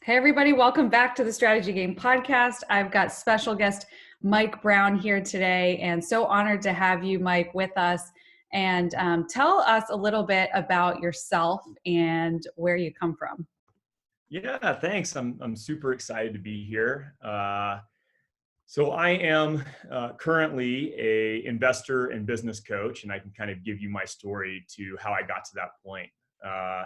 Hey, everybody, welcome back to the Strategy Game podcast. I've got special guest Mike Brown here today, and so honored to have you, Mike, with us. And tell us a little bit about yourself and where you come from. Yeah, thanks. I'm super excited to be here. So I am currently a investor and business coach, and I can kind of give you my story to how I got to that point. Uh,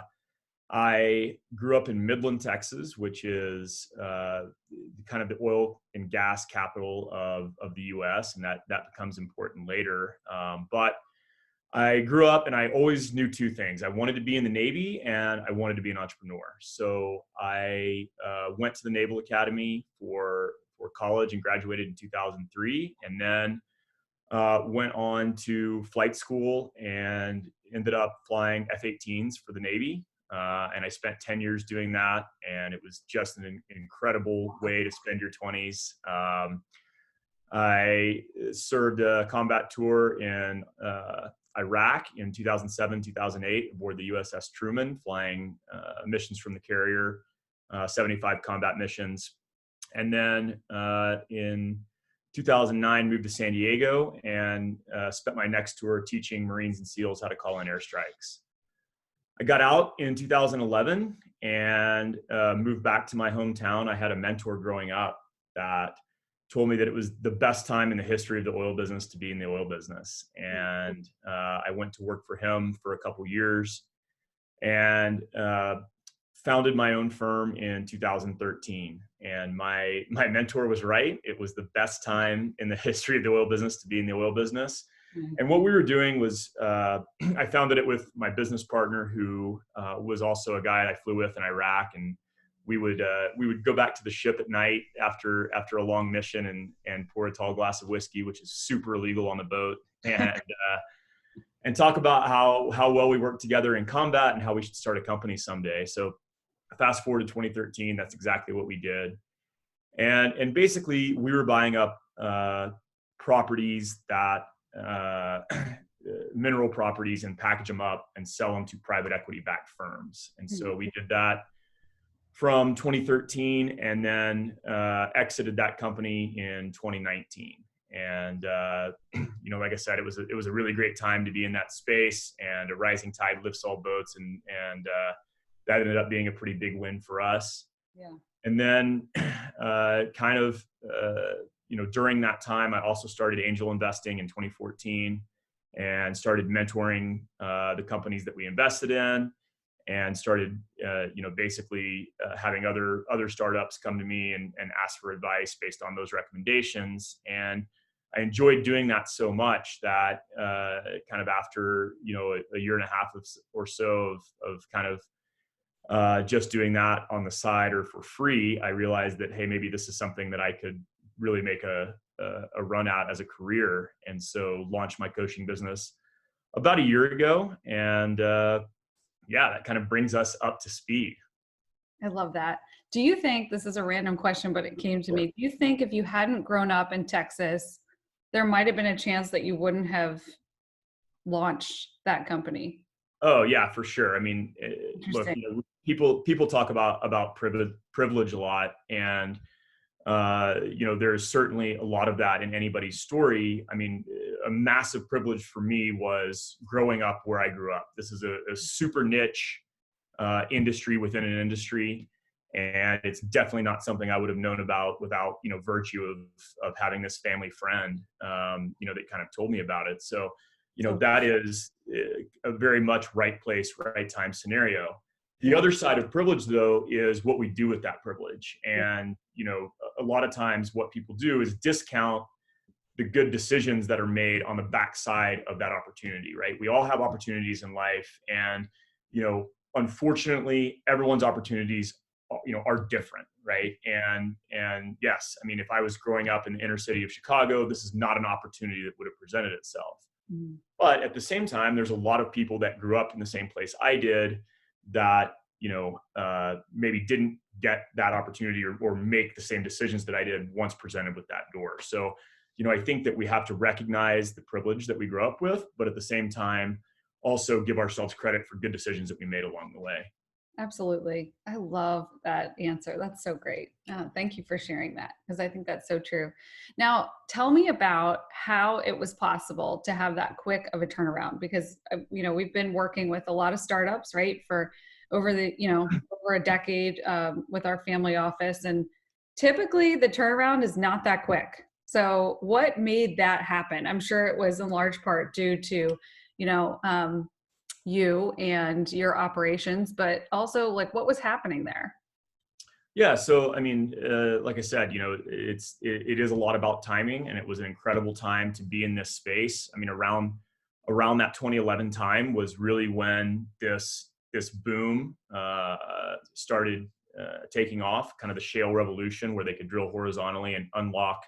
I grew up in Midland, Texas, which is kind of the oil and gas capital of the U.S., and that becomes important later. But I grew up and I always knew two things. I wanted to be in the Navy and I wanted to be an entrepreneur. So I went to the Naval Academy for college and graduated in 2003, and then went on to flight school and ended up flying F-18s for the Navy. And I spent 10 years doing that, and it was just an incredible way to spend your 20s. I served a combat tour in Iraq in 2007, 2008 aboard the USS Truman, flying missions from the carrier, 75 combat missions. And then in 2009, moved to San Diego and spent my next tour teaching Marines and SEALs how to call in airstrikes. I got out in 2011 and moved back to my hometown. I had a mentor growing up that told me that it was the best time in the history of the oil business to be in the oil business. And I went to work for him for a couple years and founded my own firm in 2013. And my mentor was right. It was the best time in the history of the oil business to be in the oil business. And what we were doing was, I founded it with my business partner, who was also a guy I flew with in Iraq, and we would go back to the ship at night after a long mission and pour a tall glass of whiskey, which is super illegal on the boat, and talk about how well we work together in combat and how we should start a company someday. So fast forward to 2013, that's exactly what we did. And basically we were buying up properties that mineral properties, and package them up and sell them to private equity backed firms. And so we did that from 2013, and then exited that company in 2019. And like I said, it was a really great time to be in that space, and a rising tide lifts all boats, and that ended up being a pretty big win for us. Yeah. And then during that time, I also started angel investing in 2014 and started mentoring the companies that we invested in, and started having other startups come to me and ask for advice based on those recommendations. And I enjoyed doing that so much that kind of after a year and a half or so of kind of just doing that on the side or for free, I realized that, hey, maybe this is something that I could really make a run at as a career. And so launched my coaching business about a year ago. And that kind of brings us up to speed. I love that. Do you think, this is a random question, but it came to me, do you think if you hadn't grown up in Texas, there might have been a chance that you wouldn't have launched that company? Oh yeah, for sure. I mean, look, people talk about privilege a lot, and there's certainly a lot of that in anybody's story. I mean, a massive privilege for me was growing up where I grew up. This is a super niche industry within an industry, and it's definitely not something I would have known about without virtue of having this family friend that kind of told me about it. So that is a very much right place, right time scenario. The other side of privilege, though, is what we do with that privilege. And, a lot of times what people do is discount the good decisions that are made on the backside of that opportunity, right? We all have opportunities in life, and, unfortunately, everyone's opportunities, are different, right? And yes, I mean, if I was growing up in the inner city of Chicago, this is not an opportunity that would have presented itself. Mm-hmm. But at the same time, there's a lot of people that grew up in the same place I did that, maybe didn't get that opportunity or make the same decisions that I did once presented with that door. So, I think that we have to recognize the privilege that we grew up with, but at the same time, also give ourselves credit for good decisions that we made along the way. Absolutely. I love that answer. That's so great. Thank you for sharing that because I think that's so true. Now, tell me about how it was possible to have that quick of a turnaround because we've been working with a lot of startups, right, for over a decade with our family office, and typically the turnaround is not that quick. So, what made that happen? I'm sure it was in large part due to, you know, um, you and your operations, but also like what was happening there? Yeah, so I mean, like I said, it is a lot about timing, and it was an incredible time to be in this space. I mean, around that 2011 time was really when this boom started taking off, kind of the shale revolution, where they could drill horizontally and unlock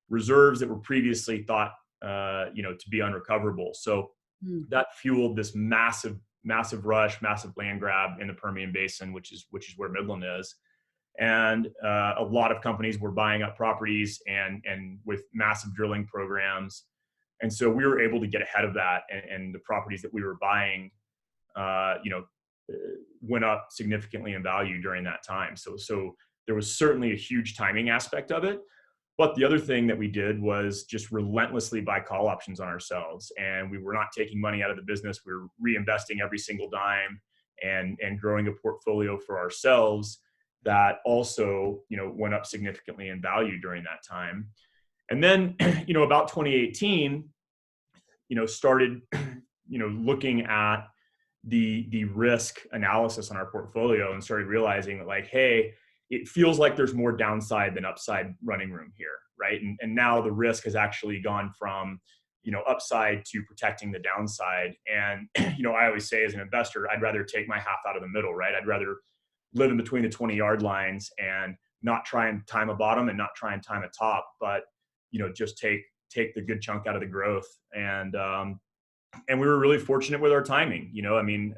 reserves that were previously thought, to be unrecoverable. So Mm. that fueled this massive rush, massive land grab in the Permian Basin, which is where Midland is. And a lot of companies were buying up properties and with massive drilling programs. And so we were able to get ahead of that, and the properties that we were buying, uh, you know, uh, went up significantly in value during that time. So there was certainly a huge timing aspect of it. But the other thing that we did was just relentlessly buy call options on ourselves, and we were not taking money out of the business. We were reinvesting every single dime and growing a portfolio for ourselves that also, went up significantly in value during that time. And then, about 2018, started, looking at the risk analysis on our portfolio and started realizing that, like, hey, it feels like there's more downside than upside running room here, right? And now the risk has actually gone from, upside to protecting the downside. And I always say, as an investor, I'd rather take my half out of the middle, right? I'd rather live in between the 20-yard lines and not try and time a bottom and not try and time a top, but just take the good chunk out of the growth. And we were really fortunate with our timing. I mean,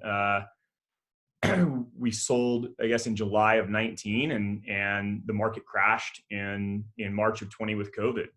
we sold, I guess, in July of 19, and the market crashed in March of 20 with COVID.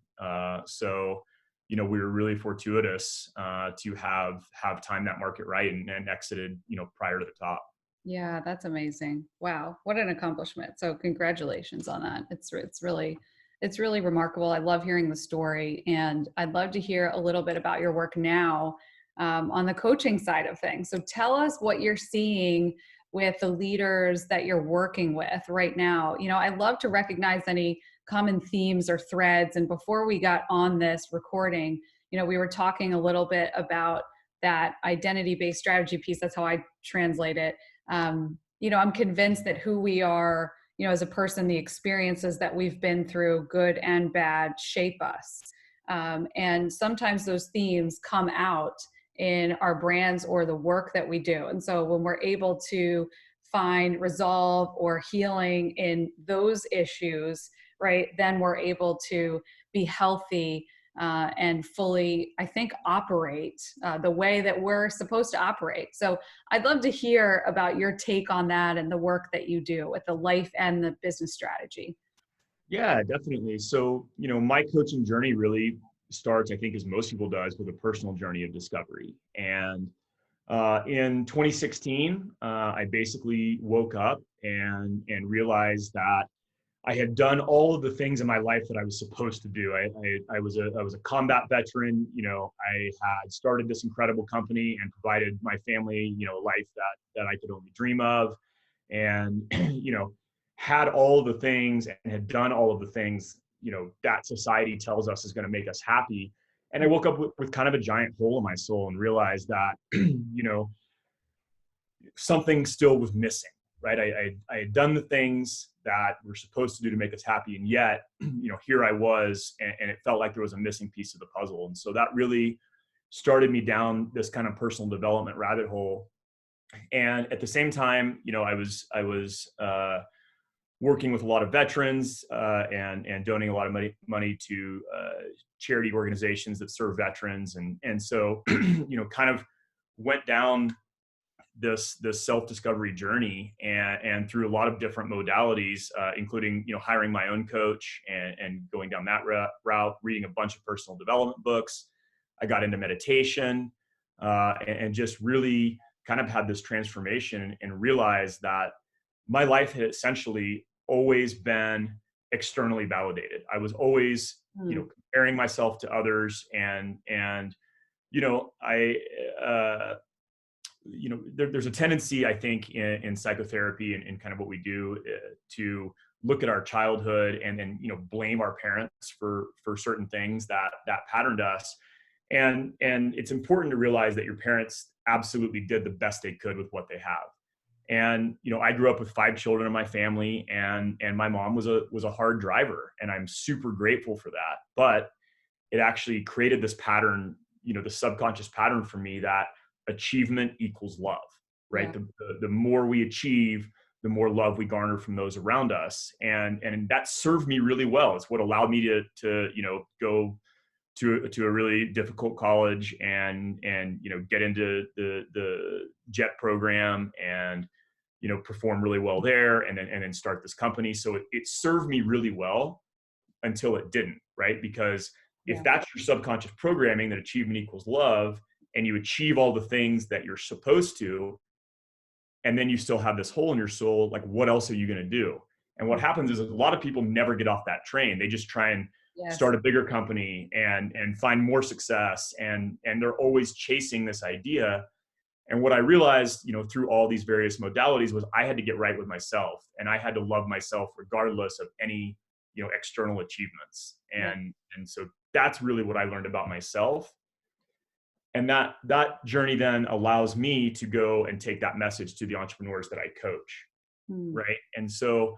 So, we were really fortuitous to have timed that market right and exited, prior to the top. Yeah, that's amazing. Wow, what an accomplishment. So congratulations on that. It's really remarkable. I love hearing the story, and I'd love to hear a little bit about your work now on the coaching side of things. So tell us what you're seeing with the leaders that you're working with right now. I love to recognize any common themes or threads. And before we got on this recording, we were talking a little bit about that identity-based strategy piece. That's how I translate it. I'm convinced that who we are, as a person, the experiences that we've been through, good and bad, shape us. And sometimes those themes come out in our brands or the work that we do. And so when we're able to find resolve or healing in those issues, right, then we're able to be healthy and fully, I think, operate the way that we're supposed to operate. So I'd love to hear about your take on that and the work that you do with the life and the business strategy. Yeah, definitely. So, my coaching journey really starts, I think, as most people does, with a personal journey of discovery. And in 2016, I basically woke up and realized that I had done all of the things in my life that I was supposed to do. I was a combat veteran. I had started this incredible company and provided my family, a life that I could only dream of, and had all of the things and had done all of the things that society tells us is going to make us happy. And I woke up with kind of a giant hole in my soul and realized that something still was missing, right? I had done the things that we're supposed to do to make us happy, and yet, here I was, and it felt like there was a missing piece of the puzzle. And so that really started me down this kind of personal development rabbit hole. And at the same time, I was working with a lot of veterans and donating a lot of money to charity organizations that serve veterans, and so kind of went down this self-discovery journey, and through a lot of different modalities, including hiring my own coach and going down that route, reading a bunch of personal development books. I got into meditation and just really kind of had this transformation and realized that my life had essentially always been externally validated. I was always, comparing myself to others, and there's a tendency, I think, in psychotherapy and in kind of what we do to look at our childhood and then blame our parents for certain things that patterned us. And it's important to realize that your parents absolutely did the best they could with what they have. And I grew up with 5 children in my family, and my mom was a hard driver, and I'm super grateful for that. But it actually created this pattern, the subconscious pattern for me, that achievement equals love, right? Yeah. The more we achieve, the more love we garner from those around us, and that served me really well. It's what allowed me to go to a really difficult college and get into the JET program and perform really well there, and then start this company. So it served me really well until it didn't, right? Because if that's your subconscious programming, that achievement equals love, and you achieve all the things that you're supposed to, and then you still have this hole in your soul, like what else are you going to do? And what happens is a lot of people never get off that train. They just try and start a bigger company and find more success, and they're always chasing this idea. And what I realized, through all these various modalities, was I had to get right with myself, and I had to love myself regardless of any external achievements. And so that's really what I learned about myself. And that journey then allows me to go and take that message to the entrepreneurs that I coach. Right. And so,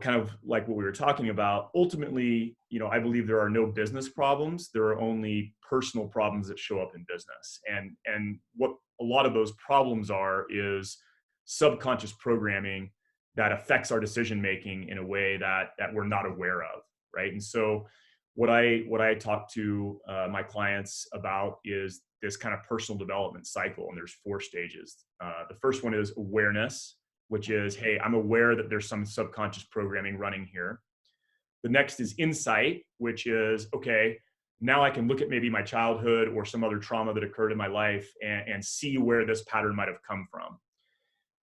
kind of like what we were talking about, ultimately, I believe there are no business problems. There are only personal problems that show up in business. And what a lot of those problems are is subconscious programming that affects our decision making in a way that we're not aware of. Right. And so what I talk to my clients about is this kind of personal development cycle. And there's 4 stages. The first one is awareness, which is, hey, I'm aware that there's some subconscious programming running here. The next is insight, which is, okay, now I can look at maybe my childhood or some other trauma that occurred in my life and see where this pattern might have come from.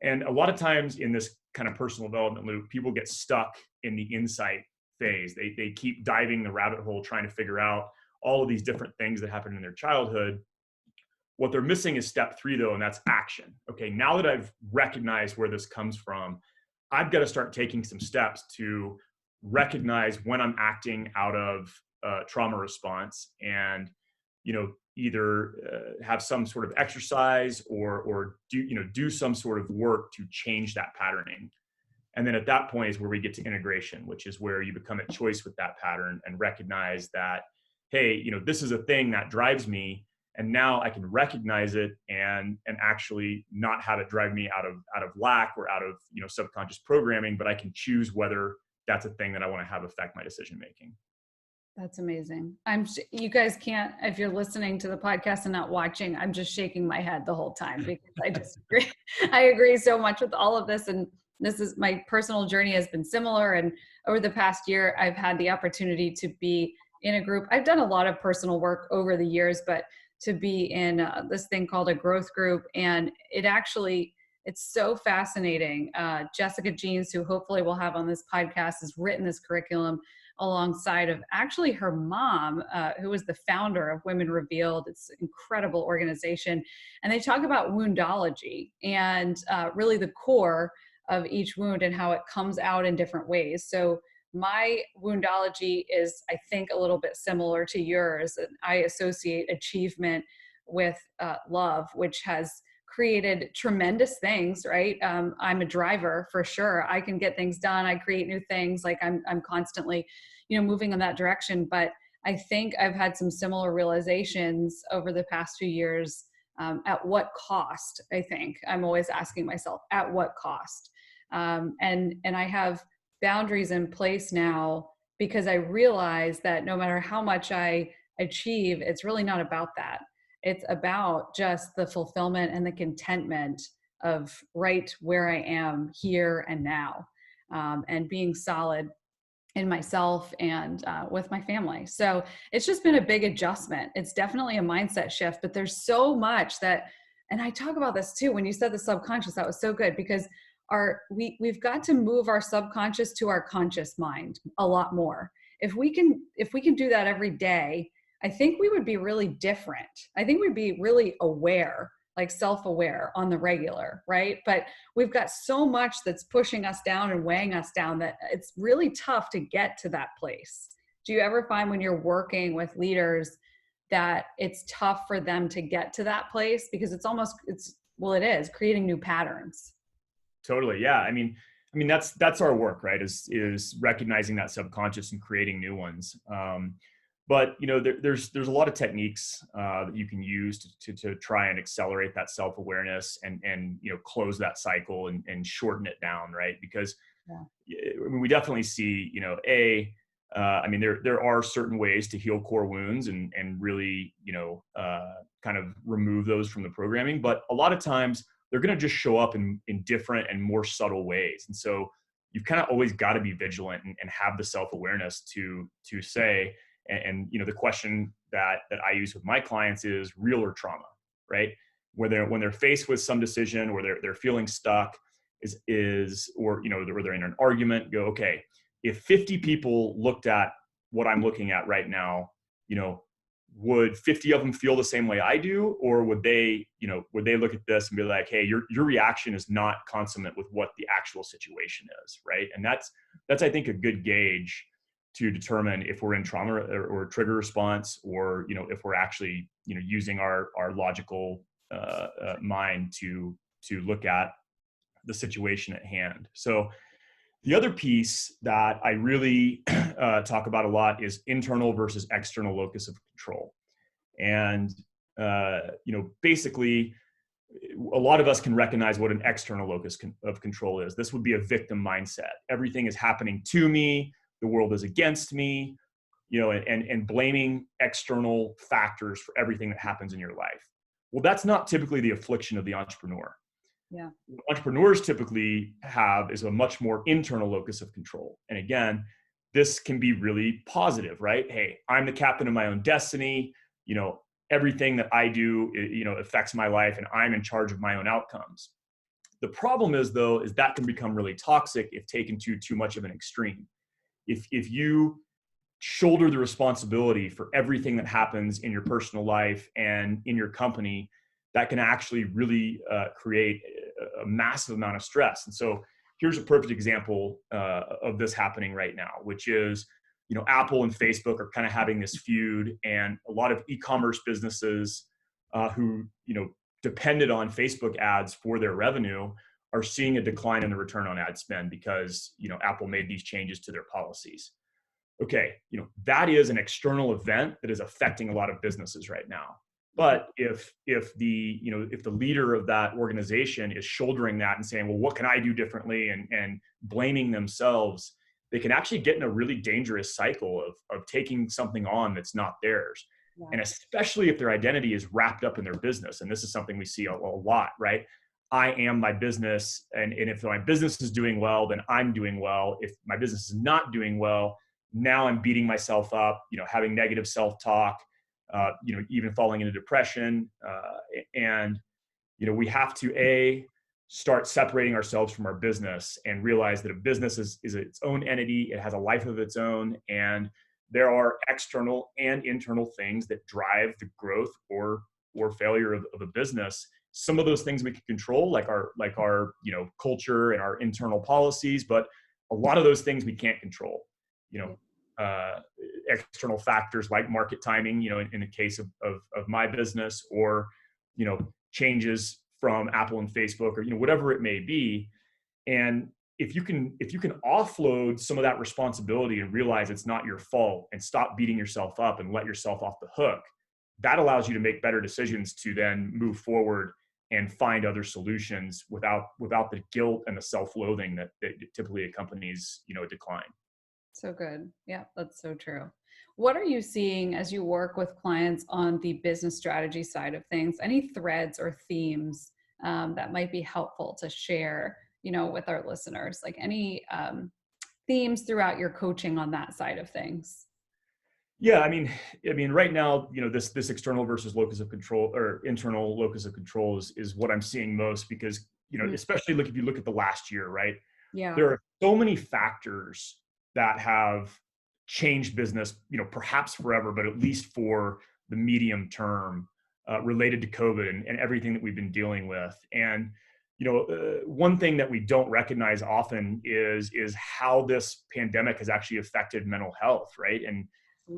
And a lot of times in this kind of personal development loop, people get stuck in the insight phase. They keep diving the rabbit hole, trying to figure out all of these different things that happened in their childhood. What they're missing is step 3, though, and that's action. Okay, now that I've recognized where this comes from, I've got to start taking some steps to recognize when I'm acting out of trauma response, and either have some sort of exercise or do some sort of work to change that patterning. And then at that point is where we get to integration, which is where you become at choice with that pattern and recognize that, hey, this is a thing that drives me. And now I can recognize it and actually not have it drive me out of lack or out of subconscious programming, but I can choose whether that's a thing that I want to have affect my decision making. That's amazing. You guys can't, if you're listening to the podcast and not watching, I'm just shaking my head the whole time because I just agree. I agree so much with all of this. And this is my personal journey has been similar. And over the past year, I've had the opportunity to be in a group. I've done a lot of personal work over the years, but to be in this thing called a growth group. And it's so fascinating. Jessica Jeans, who hopefully we'll have on this podcast, has written this curriculum alongside of actually her mom, who was the founder of Women Revealed. It's an incredible organization. And they talk about woundology and really the core of each wound and how it comes out in different ways. So my woundology is, I think, a little bit similar to yours. I associate achievement with love, which has created tremendous things, right? I'm a driver for sure. I can get things done. I create new things. Like I'm constantly, moving in that direction. But I think I've had some similar realizations over the past few years. At what cost? I think I'm always asking myself, at what cost? And I have boundaries in place now because I realize that no matter how much I achieve, it's really not about that. It's about just the fulfillment and the contentment of right where I am here and now, and being solid in myself and with my family. So it's just been a big adjustment. It's definitely a mindset shift, but there's so much that And I talk about this too. When you said the subconscious, that was so good, because we've got to move our subconscious to our conscious mind a lot more. If we can do that every day, I think we would be really different. I think we'd be really aware, like self-aware on the regular, right? But we've got so much that's pushing us down and weighing us down that it's really tough to get to that place. Do you ever find when you're working with leaders that it's tough for them to get to that place, because it is creating new patterns? Totally. Yeah. I mean that's our work, right? Is recognizing that subconscious and creating new ones. But there's a lot of techniques that you can use to try and accelerate that self awareness and close that cycle and shorten it down, right? Because Yeah. I mean, we definitely see I mean, there are certain ways to heal core wounds and really kind of remove those from the programming, but a lot of times they're going to just show up in different and more subtle ways. And so you've kind of always got to be vigilant and have the self-awareness to say, the question that I use with my clients is real or trauma, right? Where when they're faced with some decision or they're feeling stuck or they're in an argument, go, okay, if 50 people looked at what I'm looking at right now, would 50 of them feel the same way I do? Or would they look at this and be like, hey, your reaction is not consummate with what the actual situation is, right? And that's I think a good gauge to determine if we're in trauma or trigger response, or if we're actually using our logical mind to look at the situation at hand. So the other piece that I really talk about a lot is internal versus external locus of control. And, basically, a lot of us can recognize what an external locus of control is. This would be a victim mindset. Everything is happening to me. The world is against me, and blaming external factors for everything that happens in your life. Well, that's not typically the affliction of the entrepreneur. Yeah. What entrepreneurs typically have is a much more internal locus of control. And again, this can be really positive, right? Hey, I'm the captain of my own destiny. Everything that I do, affects my life, and I'm in charge of my own outcomes. The problem is, though, is that can become really toxic if taken to too much of an extreme. If you shoulder the responsibility for everything that happens in your personal life and in your company, that can actually really create a massive amount of stress. And so here's a perfect example of this happening right now, which is, Apple and Facebook are kind of having this feud, and a lot of e-commerce businesses who, depended on Facebook ads for their revenue are seeing a decline in the return on ad spend because, Apple made these changes to their policies. Okay, that is an external event that is affecting a lot of businesses right now. But if the leader of that organization is shouldering that and saying, well, what can I do differently, and blaming themselves, they can actually get in a really dangerous cycle of taking something on that's not theirs. Yeah. And especially if their identity is wrapped up in their business. And this is something we see a lot, right? I am my business. And if my business is doing well, then I'm doing well. If my business is not doing well, now I'm beating myself up, having negative self-talk, even falling into depression. And we have to start separating ourselves from our business and realize that a business is its own entity. It has a life of its own. And there are external and internal things that drive the growth or failure of a business. Some of those things we can control, like our culture and our internal policies, but a lot of those things we can't control. External factors like market timing, in the case of my business, or, changes from Apple and Facebook, or, whatever it may be. And if you can offload some of that responsibility and realize it's not your fault and stop beating yourself up and let yourself off the hook, that allows you to make better decisions to then move forward and find other solutions without the guilt and the self-loathing that typically accompanies, a decline. So good. Yeah, that's so true. What are you seeing as you work with clients on the business strategy side of things? Any threads or themes that might be helpful to share, with our listeners? Like any themes throughout your coaching on that side of things? Yeah, I mean, right now, this external versus locus of control or internal locus of control is what I'm seeing most because, Mm, especially if you look at the last year, right? yeah, There are so many factors that have changed business, perhaps forever, but at least for the medium term, related to COVID and everything that we've been dealing with. And one thing that we don't recognize often is how this pandemic has actually affected mental health, right? And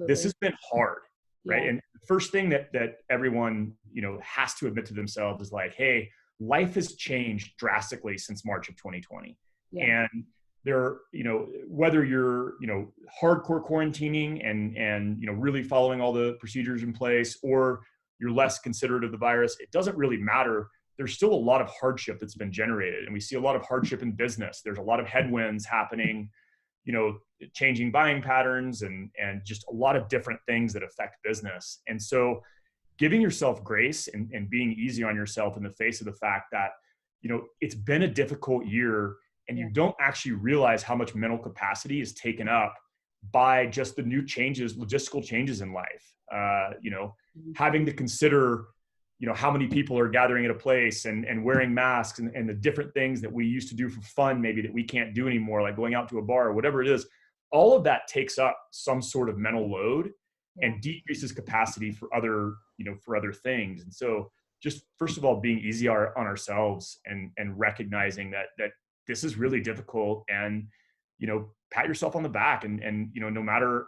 this absolutely. has been hard, right? Yeah, And the first thing that everyone has to admit to themselves is like, hey, life has changed drastically since March of 2020, yeah, and there, whether you're hardcore quarantining and really following all the procedures in place, or you're less considerate of the virus, it doesn't really matter. There's still a lot of hardship that's been generated, and we see a lot of hardship in business. There's a lot of headwinds happening, you know changing buying patterns and just a lot of different things that affect business. And so giving yourself grace and being easy on yourself in the face of the fact that it's been a difficult year, and yeah. you don't actually realize how much mental capacity is taken up by just the new changes, logistical changes in life. Mhm. Having to consider how many people are gathering at a place and wearing masks and the different things that we used to do for fun maybe that we can't do anymore, like going out to a bar or whatever it is. All of that takes up some sort of mental load Yeah. and decreases capacity for other things. And so just first of all, being easy on ourselves and recognizing that this is really difficult, and pat yourself on the back, and no matter,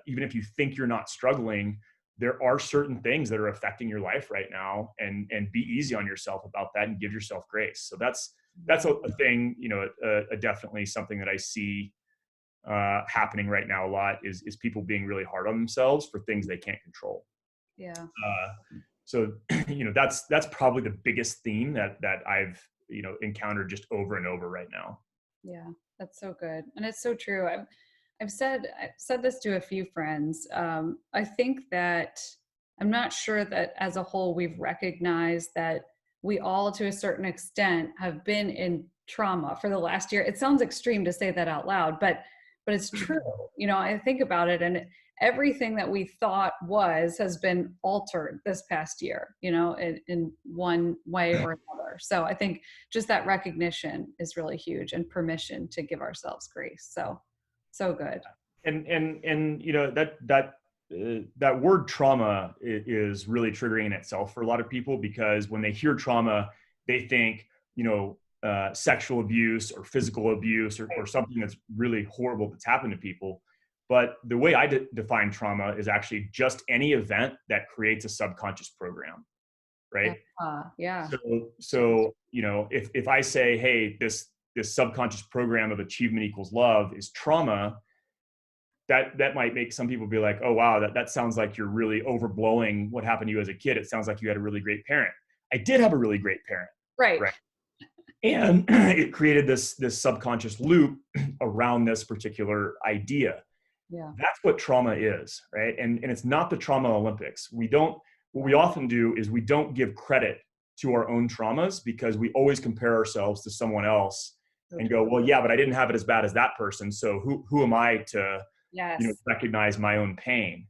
even if you think you're not struggling, there are certain things that are affecting your life right now, and be easy on yourself about that and give yourself grace. So that's a thing, definitely something that I see happening right now a lot is people being really hard on themselves for things they can't control. Yeah. So that's probably the biggest theme that I've encountered just over and over right now. Yeah, that's so good, and it's so true. I've said this to a few friends. I think that I'm not sure that as a whole we've recognized that we all, to a certain extent, have been in trauma for the last year. It sounds extreme to say that out loud, but it's true. I think about it, and everything that we thought has been altered this past year. In one way or another. So I think just that recognition is really huge, and permission to give ourselves grace. So good. And that word trauma is really triggering in itself for a lot of people, because when they hear trauma, they think sexual abuse or physical abuse, or something that's really horrible that's happened to people. But the way I define trauma is actually just any event that creates a subconscious program, right? Yeah. So if I say, hey, this subconscious program of achievement equals love is trauma, that might make some people be like, oh wow, that sounds like you're really overblowing what happened to you as a kid. It sounds like you had a really great parent. I did have a really great parent, Right. right? And it created this subconscious loop around this particular idea. Yeah. That's what trauma is, right? And it's not the trauma Olympics. What we often do is we don't give credit to our own traumas, because we always compare ourselves to someone else So and true. go, well, yeah, but I didn't have it as bad as that person. So who am I to, Yes. recognize my own pain?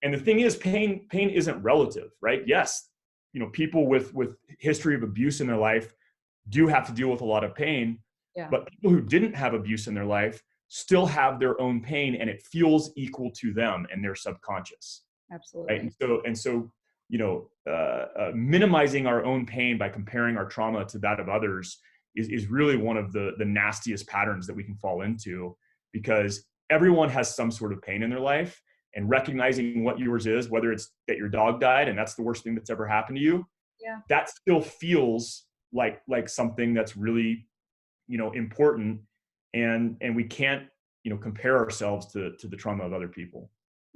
And the thing is, pain isn't relative, right? Yes, people with history of abuse in their life do have to deal with a lot of pain, Yeah. but people who didn't have abuse in their life still have their own pain, and it feels equal to them and their subconscious, right? Absolutely. And so minimizing our own pain by comparing our trauma to that of others is really one of the nastiest patterns that we can fall into, because everyone has some sort of pain in their life, and recognizing what yours is, whether it's that your dog died and that's the worst thing that's ever happened to you, Yeah. that still feels like something that's really important, and we can't compare ourselves to the trauma of other people.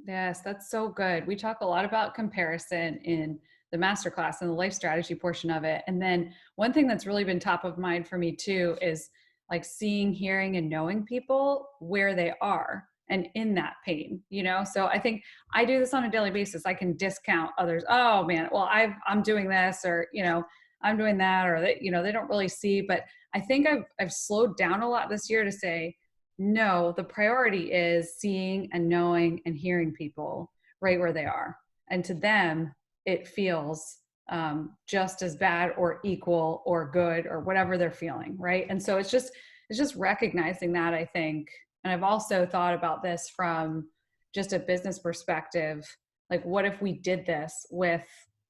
Yes, that's so good. We talk a lot about comparison in the masterclass and the life strategy portion of it. And then one thing that's really been top of mind for me too is like seeing, hearing, and knowing people where they are and in that pain. So I think I do this on a daily basis. I can discount others. Oh man, well, I'm doing this, or I'm doing that, or they don't really see. But I think I've slowed down a lot this year to say, No, the priority is seeing and knowing and hearing people right where they are. And to them, it feels just as bad or equal or good or whatever they're feeling, right? And so it's just recognizing that, I think. And I've also thought about this from just a business perspective. Like, what if we did this with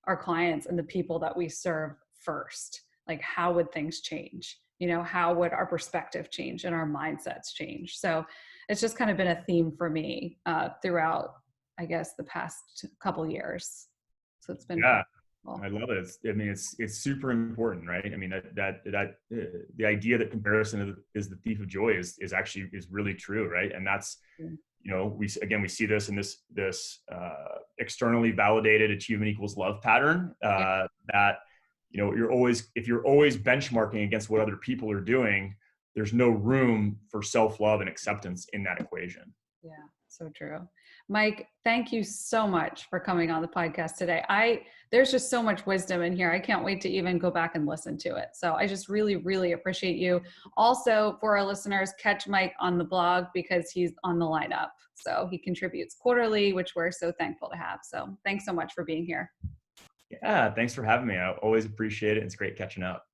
our clients and the people that we serve first? Like, how would things change? How would our perspective change and our mindsets change? So it's just kind of been a theme for me throughout, I guess, the past couple years. So it's been Yeah, cool. I love it. I mean, it's super important, right? I mean, the idea that comparison is the thief of joy is actually is really true, right? And that's, we see this in this externally validated achievement equals love pattern, Yeah. that if you're always benchmarking against what other people are doing, there's no room for self-love and acceptance in that equation. Yeah, so true. Mike, thank you so much for coming on the podcast today. There's just so much wisdom in here. I can't wait to even go back and listen to it. So I just really, really appreciate you. Also, for our listeners, catch Mike on the blog because he's on the lineup. So he contributes quarterly, which we're so thankful to have. So thanks so much for being here. Yeah, thanks for having me. I always appreciate it. It's great catching up.